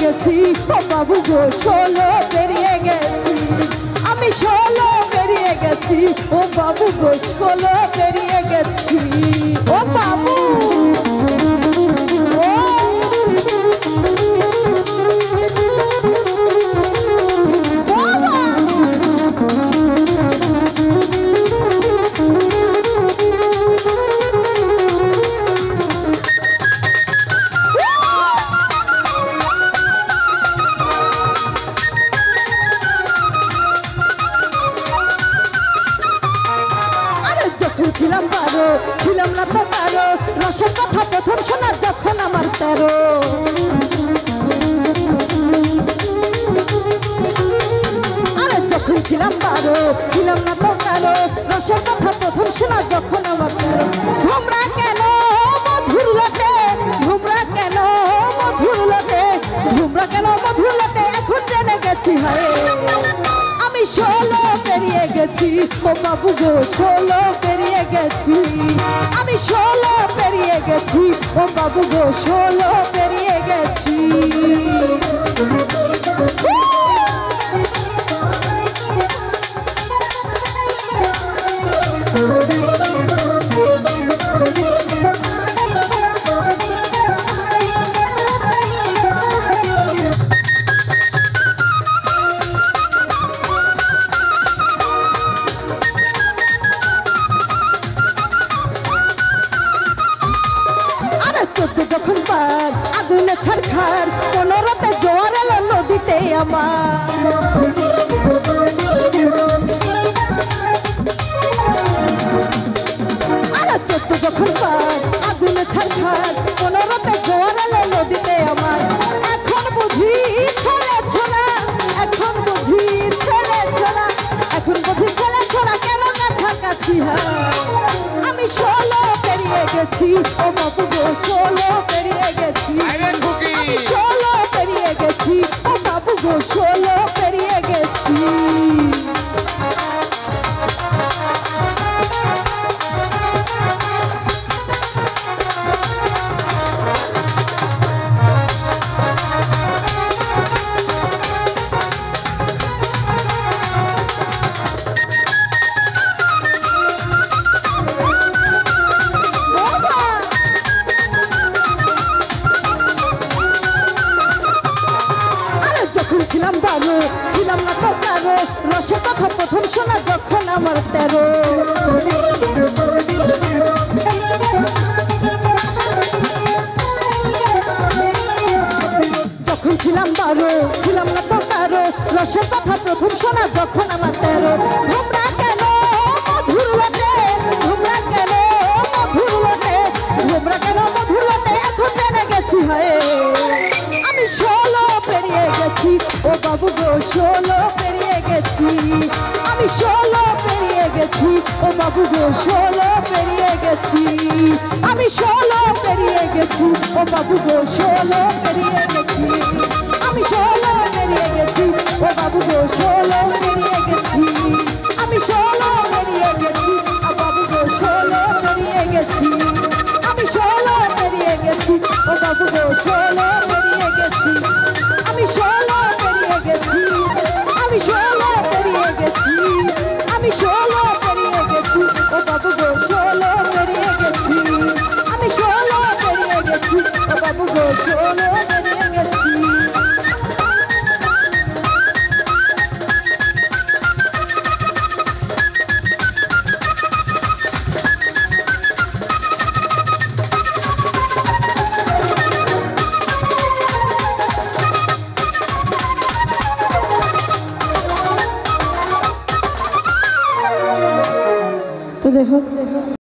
গেছি ও বাবু গো ষোলো পেরিয়ে গেছি আমি ষোলো পেরিয়ে গেছি ও বাবু গো ষোলো পেরিয়ে গেছি ও বাবু ছিলাম বারো ছিলাম না তো কারো রসের কথা প্রথম শোনা যখন আমার 13 আরে যখন ছিলাম বারো ছিলাম না তো কারো রসের কথা প্রথম শোনা যখন আমার 13 ঘুমরা কেন মধুর লটে ঘুমরা কেন মধুর লটে ঘুমরা কেন মধুর লটে এখন জেনে গেছি হায় আমি ষোলো পেরিয়ে গেছি ও বাবু গো ষোলো পেরিয়ে গেছি আমি ষোলো পেরিয়ে গেছি ও বাবু গো ষোলো পেরিয়ে গেছি যখন পার আগুনে ছারখার কোনরতে জোয়ার এলো নদীতে আমার আরে চোদ্দ যখন পার আগুনে ছারখার কোনরতে জোয়ার এলো নদীতে আমার এখন বুঝি ছেলে ছোড়া এখন বুঝি ছেলে ছোড়া এখন বুঝি ছেলে ছোড়া কেন কাছাকাছি হয় আমি ষোলো পেরিয়ে গেছি ও বাবু গো ষোলো পেরিয়ে গেছি আমি ষোলো পেরিয়ে গেছি ও বাবু গো ষোলো পেরিয়ে গেছি ছিলাম বারো ছিলাম না তো কারো রসের কথা প্রথম শোনা যখন আমার 13 যখন ছিলাম বারো ছিলাম না তো কারো রসের কথা প্রথম শোনা যখন আমার 13 ঘুমরা কেন মধুর লটে ঘুমরা কেন মধুর লটে ঘুমরা কেন মধুর লটে এখন জেনে গেছি হয় আমি ষোলো পেরিয়ে গেছি ও বাবু গো ষোলো পেরিয়ে গেছি আমি ষোলো পেরিয়ে গেছি ও বাবু গো ষোলো পেরিয়ে গেছি আমি ষোলো পেরিয়ে গেছি ও বাবু গো ষোলো পেরিয়ে গেছি আমি ষোলো পেরিয়ে গেছি ও বাবু গো ষোলো পেরিয়ে গেছি আমি ষোলো পেরিয়ে গেছি ও বাবু গো ষোলো পেরিয়ে গেছি আমি ষোলো পেরিয়ে গেছি ও বাবু গো ষোলো পেরিয়ে গেছি আমি ষোলো পেরিয়ে গেছি আমি ষোলো পেরিয়ে গেছি আমি ষোলো পেরিয়ে গেছি ও বাবু গো ষোলো পেরিয়ে গেছি আমি ষোলো পেরিয়ে গেছি ও বাবু গো ষোলো পেরিয়ে গেছি যে হোক